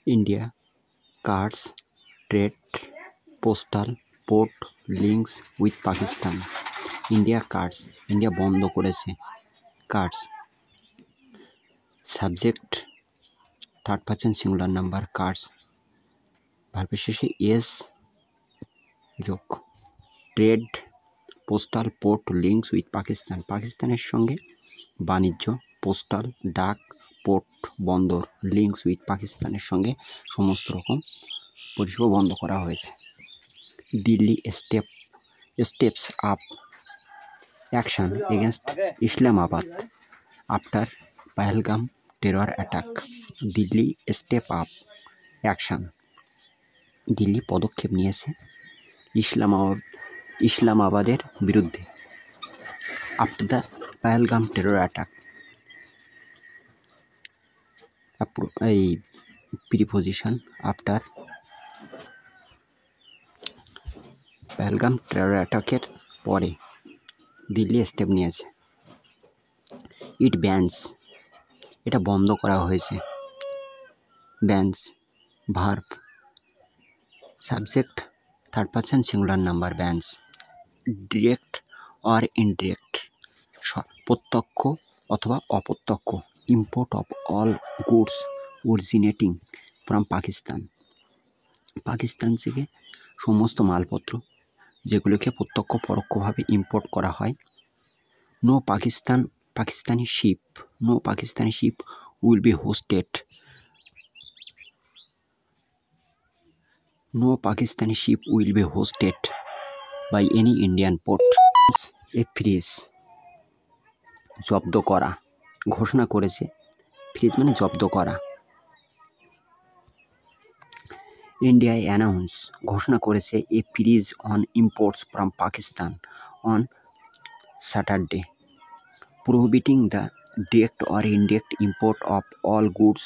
India cuts trade, postal, port links with Pakistan. India cuts, India বন্ধ করেছে, cuts subject third person singular number, cuts ভার্বের শেষে S যোগ, trade, postal, port links with Pakistan, পাকিস্তানের সঙ্গে বাণিজ্য, পোস্টাল, ডাক, পোর্ট, বন্দর, লিঙ্কস উইথ পাকিস্তানের সঙ্গে সমস্ত রকম পরিষেবা বন্ধ করা হয়েছে। Delhi steps up action against Islamabad after Pahalgam terror attack. Delhi step up action, Delhi পদক্ষেপ নিয়েছে ইসলামাবাদের বিরুদ্ধে। After the Pahalgam terror attack, এই প্রিপোজিশন আফটার পাহেলগাম টেরর অ্যাটাকের পরে দিল্লি স্টেপ নিয়েছে। ইট ব্যান্স, এটা বন্ধ করা হয়েছে। Bans verb, subject third person singular number, bans direct or indirect, প্রত্যক্ষ অথবা অপ্রত্যক্ষ, import of all goods originating from Pakistan, Pakistan থেকে সমস্ত মালপত্র যেগুলোকে প্রত্যক্ষ পরোক্ষভাবে ইম্পোর্ট করা হয়। No Pakistani ship will be hosted, no Pakistani ship will be hosted by any Indian port. A freeze, জব্দ করা, ঘোষণা করেছে, ফ্রিজ মানে জব্দ করা। ইন্ডিয়া অ্যানাউন্স, ঘোষণা করেছে, a freeze on imports from Pakistan on Saturday, prohibiting the direct or indirect import of all goods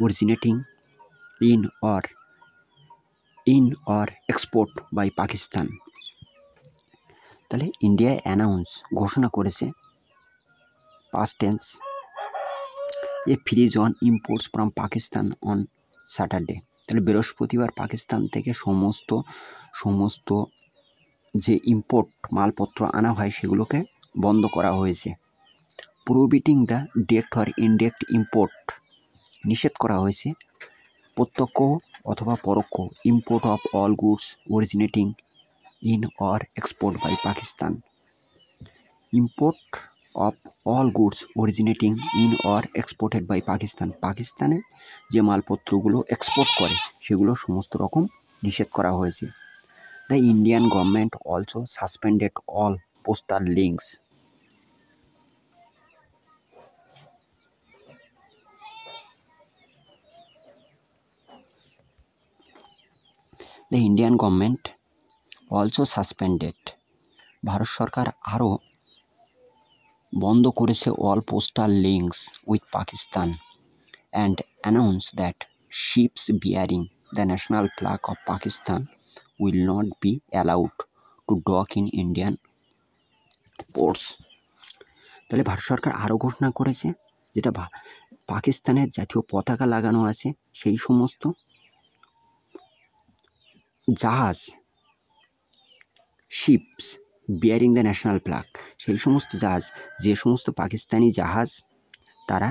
originating in or export by Pakistan. তাহলে ইন্ডিয়া অ্যানাউন্স, ঘোষণা করেছে, past tense, a freeze on imports from Pakistan on Saturday, তাহলে বৃহস্পতিবার পাকিস্তান থেকে সমস্ত যে import মালপত্র আনা হয় সেগুলোকে বন্ধ করা হয়েছে। Prohibiting the direct or indirect import, নিষেধ করা হয়েছে, প্রত্যক্ষ অথবা পরোক্ষ, import of all goods originating in or export by Pakistan, import of all goods originating in or exported by Pakistan, পাকিস্তানে যে মালপত্রগুলো এক্সপোর্ট করে সেগুলো সমস্ত রকম নিষেধ করা হয়েছে। The Indian government also suspended all postal links, the Indian government also suspended, Bharat সরকার আরও বন্ধ করেছে all postal links with Pakistan and announce that ships bearing the national flag of Pakistan will not be allowed to dock in Indian ports. তাহলে ভারত সরকার আরও ঘোষণা করেছে, যেটা পাকিস্তানের জাতীয় পতাকা লাগানো আছে সেই সমস্ত জাহাজ, ships bearing the national flag, সেই সমস্ত জাহাজ, যে সমস্ত পাকিস্তানি জাহাজ তারা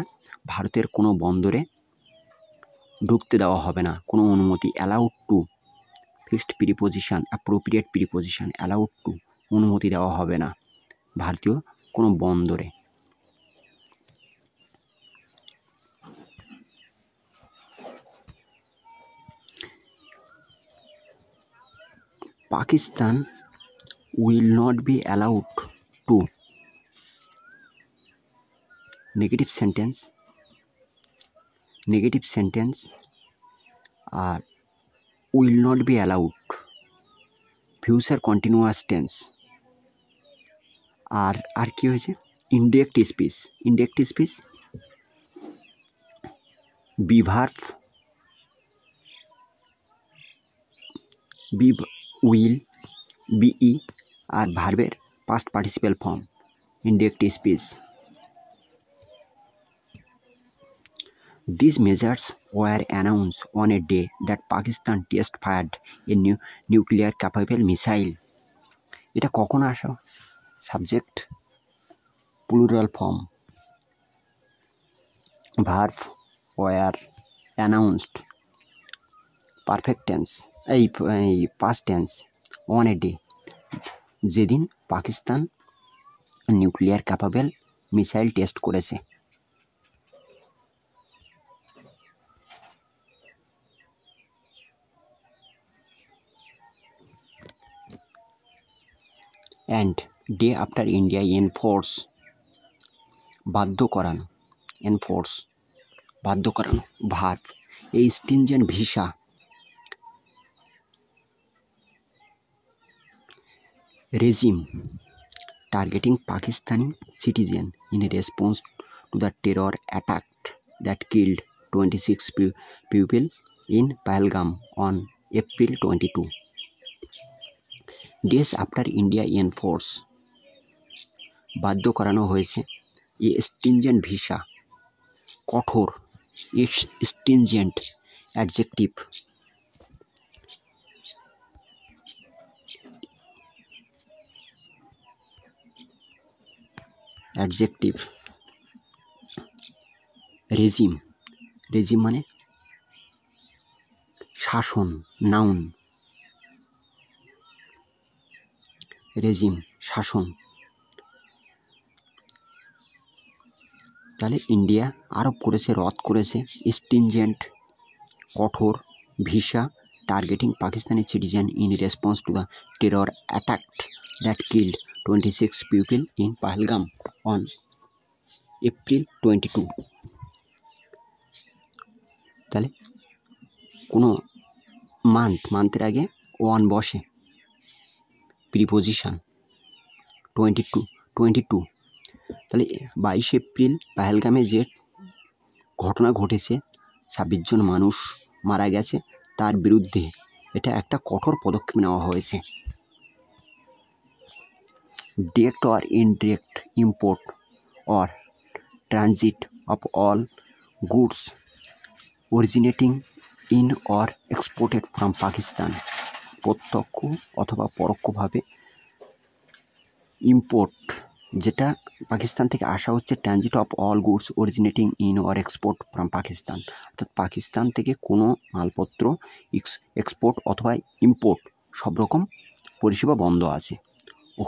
ভারতের কোনো বন্দরে ঢুকতে দেওয়া হবে না, কোনো অনুমতি, allowed to fixed preposition appropriate preposition, allowed to অনুমতি দেওয়া হবে না ভারতীয় কোনো বন্দরে। Pakistan will not be allowed to, negative sentence R will not be allowed future continuous tense, আর কি হয়েছে, indirect speech be verb be will be আর ভার্বের past participle form, indirect speech. These measures were announced on a day that Pakistan test fired a nuclear capable missile. এটা কখন আসা? Subject plural form, verb were announced, perfect tense এই past tense, on a day যেদিন Pakistan nuclear capable missile test করেছে। And day after India enforce, বাধ্য করানো, enforce বাধ্য করানো, ভার্ব এই stringent visa regime targeting Pakistani citizens in response to the terror attack that killed 26 people in Pahalgam on April 22. Days after India enforced বাধ্য করানো হয়েছে এ স্টিনজেন্ট visa, কঠোর, স্টিনজেন্ট adjective, adjective, regime, regime মানে শাসন, নাউন, রেজিম শাসন। তাহলে India আরোপ করেছে, রদ করেছে স্টিনজেন্ট কঠোর visa targeting Pakistani citizen in response to the terror attack that killed 26 people in Pahalgam on April 22। তাহলে কোনো মান্থের আগে ওয়ান বসে, প্রিপোজিশন 22। তাহলে 22 এপ্রিল পাহেলগামে যে ঘটনা ঘটেছে, 26 জন মানুষ মারা গেছে, তার বিরুদ্ধে এটা একটা কঠোর পদক্ষেপ নেওয়া হয়েছে। Direct or indirect import or transit of all goods originating in or exported from Pakistan, প্রত্যক্ষ অথবা পরোক্ষভাবে ইম্পোর্ট যেটা পাকিস্তান থেকে আসা হচ্ছে, transit of all goods originating in or export from Pakistan, অর্থাৎ পাকিস্তান থেকে কোনো মালপত্র এক্সপোর্ট অথবা ইম্পোর্ট সব রকম পরিষেবা বন্ধ আছে।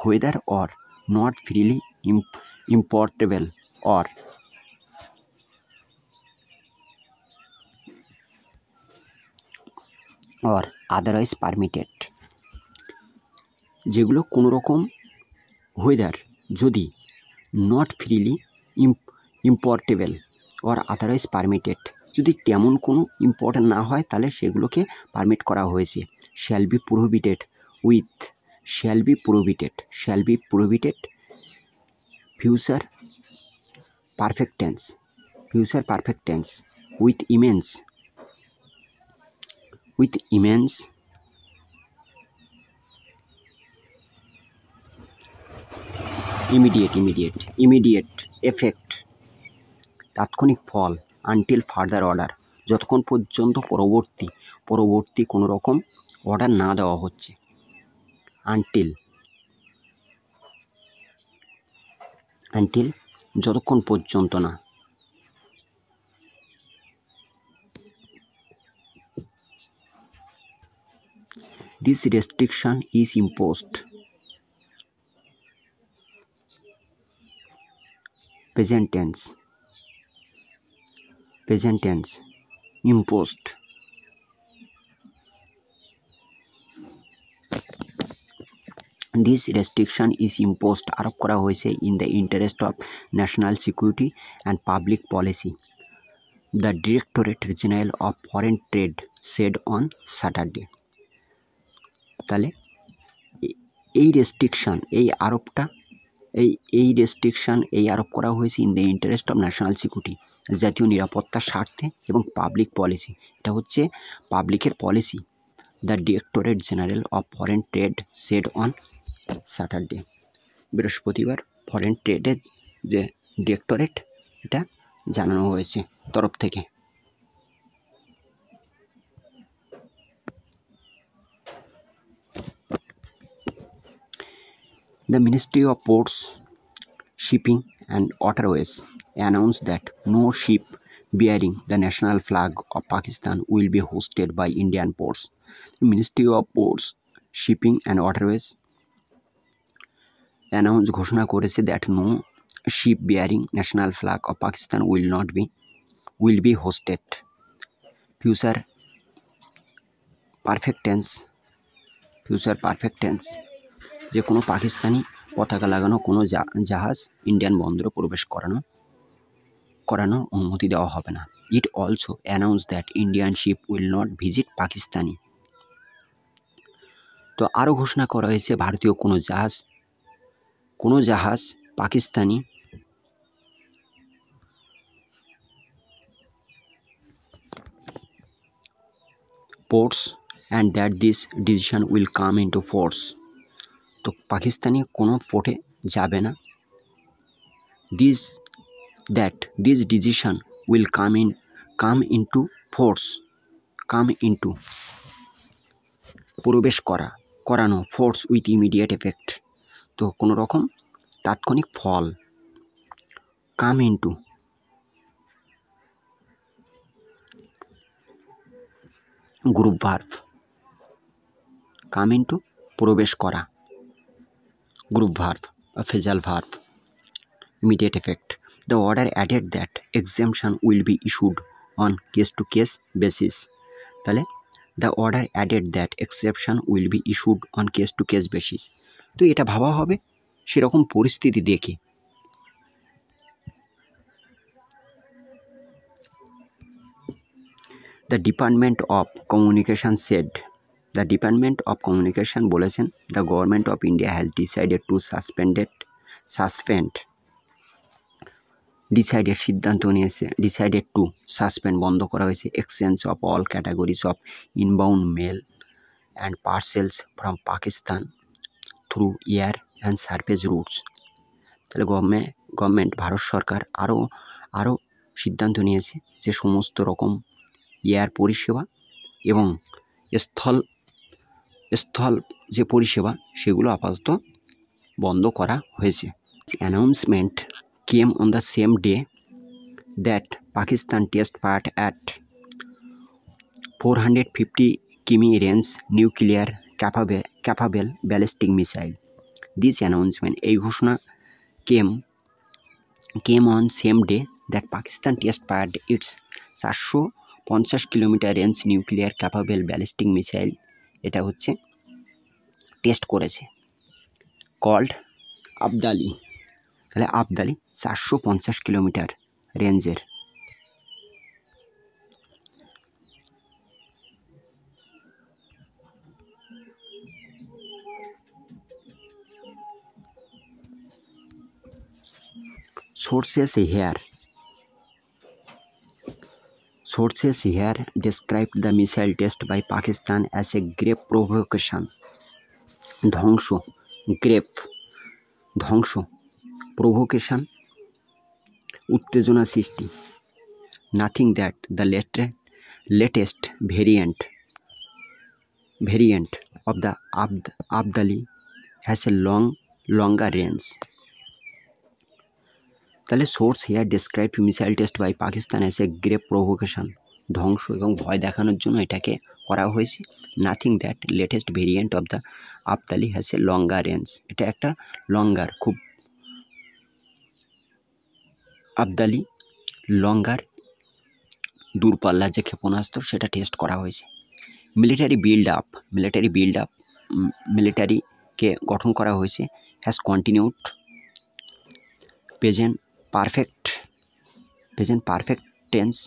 Whether or not freely importable or otherwise permitted, যেগুলো কোনো রকম হোয়েদার যদি not freely importable or otherwise permitted, যদি তেমন কোনো ইম্পর্টেন্ট না হয় তাহলে সেগুলোকে পারমিট করা হয়েছে। Shall be prohibited with, shall be prohibited future perfect tense with immense immediate effect, তাৎক্ষণিক ফল, আনটিল ফার্দার অর্ডার, যতক্ষণ পর্যন্ত পরবর্তী কোনো রকম অর্ডার না দেওয়া হচ্ছে, আনটিল যতক্ষণ পর্যন্ত না। This restriction is imposed present tense imposed This restriction is imposed আরোপ করা হয়েছে in the interest of national security and public policy, the Directorate General of Foreign Trade said on Saturday. তাহলে এই রেস্ট্রিকশন এই আরোপ করা হয়েছে in the interest of national security, জাতীয় নিরাপত্তার স্বার্থে, এবং পাবলিক পলিসি, এটা হচ্ছে পাবলিকের policy. The directorate general of foreign trade said on Saturday, বৃহস্পতিবার ফরেন ট্রেডের যে ডিরেক্টরেট এটা জানানো হয়েছে তরফ থেকে। The Ministry of Ports, Shipping and Waterways announced that no ship bearing the national flag of Pakistan will be hosted by Indian ports. The Ministry of Ports, Shipping and Waterways announced ঘোষণা করেছে that no ship bearing national flag of Pakistan will be hosted. Future perfect tense যে কোনো পাকিস্তানি পতাকা লাগানো কোনো জাহাজ Indian বন্দরে প্রবেশ করানোর অনুমতি দেওয়া হবে না। It also announce that Indian sheep will not visit Pakistani. তো আরও ঘোষণা করা হয়েছে ভারতীয় কোনো জাহাজ Pakistani ports and that this decision will come into force. তো পাকিস্তানি কোনো পোর্টে যাবে না। this decision will come into force, প্রবেশ করানো force with immediate effect, তো কোনো রকম তাৎক্ষণিক ফল। come into group verb, come into প্রবেশ করা, group verb, a phrasal verb, immediate effect. The order added that exemption will be issued on case-to-case basis. তাহলে the order added that exception will be issued on case-to-case basis. তো এটা ভাবা হবে সেরকম পরিস্থিতি দেখে। The Department of Communication said, the Department of Communication বলেছেন, the Government of India has decided to suspend বন্ধ করা হয়েছে exchange of all categories of inbound mail and parcels from Pakistan through air and surface routes. তাহলে government Bharat সরকার আরও সিদ্ধান্ত নিয়েছে যে সমস্ত রকম এয়ার পরিষেবা এবং স্থল যে পরিষেবা সেগুলো আপাতত বন্ধ করা হয়েছে। Announcement came on the same day that Pakistan test fired at 450 km range nuclear capable ballistic missile. This announcement, এই ঘোষণা came on same day that Pakistan test fired its 450 kilometre range nuclear capable ballistic missile এটা হচ্ছে test করেছে, called Abdali. তাহলে Abdali 450 kilometre রেঞ্জের। Sources here described the missile test by Pakistan as a grave provocation. ধ্বংস provocation, উত্তেজনা সৃষ্টি। Nothing that the latest variant of the Abdali has a longer range. তাহলে source here describe missile test by Pakistan as a grave provocation, ধ্বংস এবং ভয় দেখানোর জন্য এটাকে করা হয়েছে। Nothing that latest variant of the Abdali has a longer range, এটা একটা লঙ্গার খুব আবদালি লঙ্গার দূরপাল্লার যে ক্ষেপণাস্ত্র সেটা টেস্ট করা হয়েছে। মিলিটারিকে গঠন করা হয়েছে has continued present perfect tense.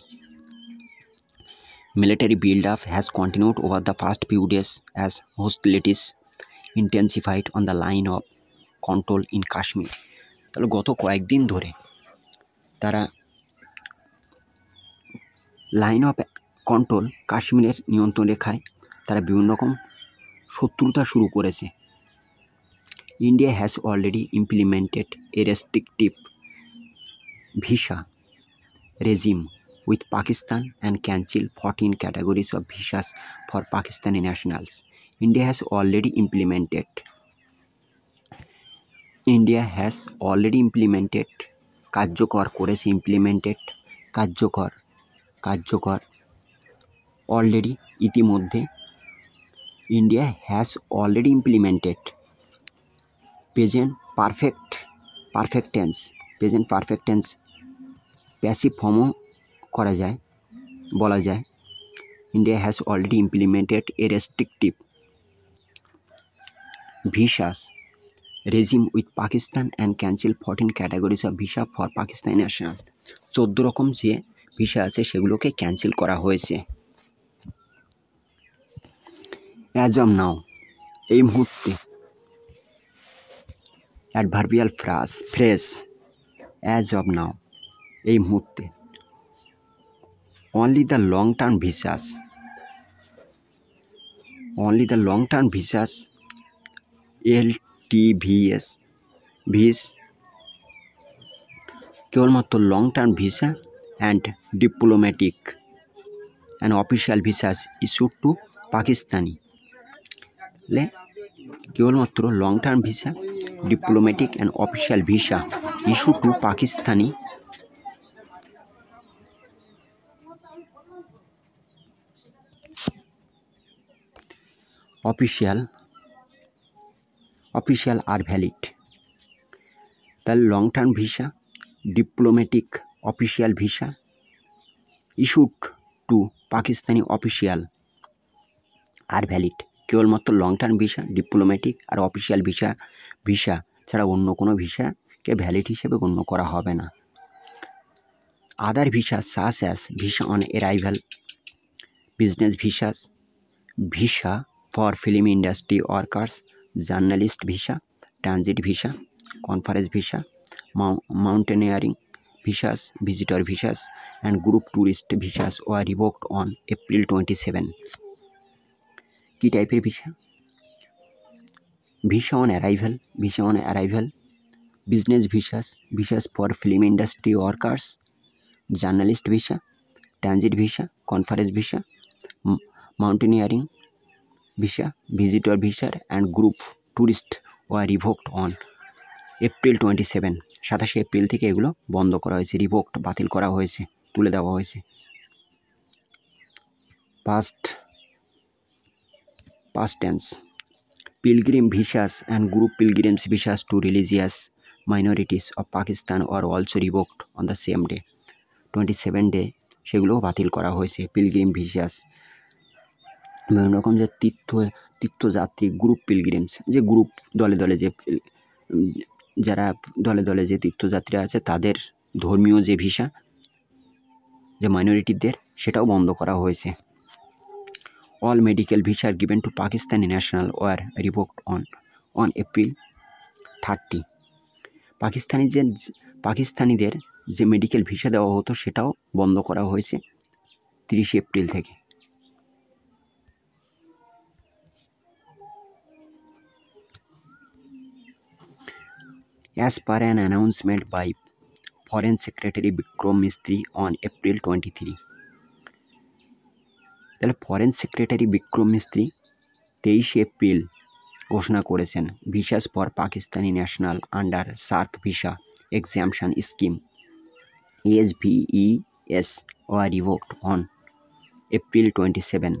Military build-up has continued over the past few days as hostilities intensified on the line of control in Kashmir. তাহলে গত কয়েকদিন ধরে তারা লাইন অফ কন্ট্রোল কাশ্মীরের নিয়ন্ত্রণ রেখায় তারা বিভিন্ন রকম শত্রুতা শুরু করেছে। India has already implemented a restrictive visa regime with Pakistan and cancelled 14 categories of visas for Pakistani nationals. India has already implemented India has already implemented, কার্যকর করেছে, ইমপ্লিমেন্টেড কার্যকর অলরেডি ইতিমধ্যে, India has already implemented, present perfect tense, passive ফর্মও করা যায়, বলা যায়। India has already implemented a restrictive visas regime with Pakistan and cancel 14 categories of visa for Pakistani national. 14 রকম যে ভিসা আছে সেগুলোকে ক্যান্সেল করা হয়েছে। অ্যাজ অফ নাও, এই মুহূর্তে, adverbial phrase as of now, এই মুহূর্তে, only the long-term visas LTVs কেবলমাত্র long term visa and diplomatic and official visas issued to Pakistani, কেবলমাত্র long term visa, diplomatic and official visa issue to Pakistani official are valid. তাহলে long term visa, diplomatic, official visa issued to Pakistani official are valid. কেবলমাত্র long term visa, diplomatic আর official visa ছাড়া অন্য কোনো ভিসাকে valid হিসেবে গণ্য করা হবে না। Other visa such as visa on arrival, business visa for film industry workers, journalist visa, transit visa, conference visa, mountaineering visas, visitor visas and group tourist visas were revoked on April 27. কি টাইপের visa? Visa on arrival, business visas for film industry workers, journalist visa, transit visa, conference visa, mountaineering visa, visitor visa and group tourist were revoked on April 27। 27 এপ্রিল থেকে এগুলো বন্ধ করা হয়েছে, revoked, বাতিল করা হয়েছে, তুলে দেওয়া হয়েছে। Past tense, pilgrim visas and group pilgrims visas to religious minorities of Pakistan are also revoked on the same day. 27 day সেগুলোও বাতিল করা হয়েছে। পিলগ্রিম ভিসাস বিভিন্ন রকম যে তীর্থযাত্রী, গ্রুপ পিলগ্রিমস, যে গ্রুপ দলে দলে যে যারা দলে দলে যে তীর্থযাত্রীরা আছে তাদের ধর্মীয় যে ভিসা, যে মাইনরিটিদের, সেটাও বন্ধ করা হয়েছে। All medical visa given to Pakistani national were revoked on April 30। পাকিস্তানিদের যে মেডিকেল ভিসা দেওয়া হতো সেটাও বন্ধ করা হয়েছে 30 এপ্রিল থেকে। As per an announcement by Foreign Secretary Bikram Misri on April 23, তাহলে ফরেন সেক্রেটারি বিক্রম মিস্ত্রি 23 এপ্রিল ঘোষণা করেছেন visas for Pakistani national under SAARC visa exemption scheme ASVES were revoked on April 27.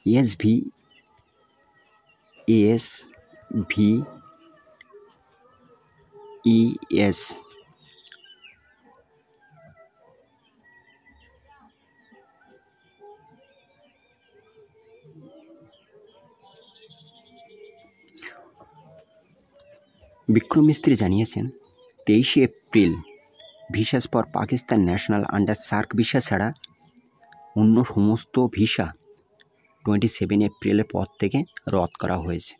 ASVES Vikram Misri জানিয়েছেন 23 এপ্রিল visas for Pakistan national under SAARC visa ছাড়া অন্য সমস্ত ভিসা 27 এপ্রিলের পর থেকে রদ করা হয়েছে।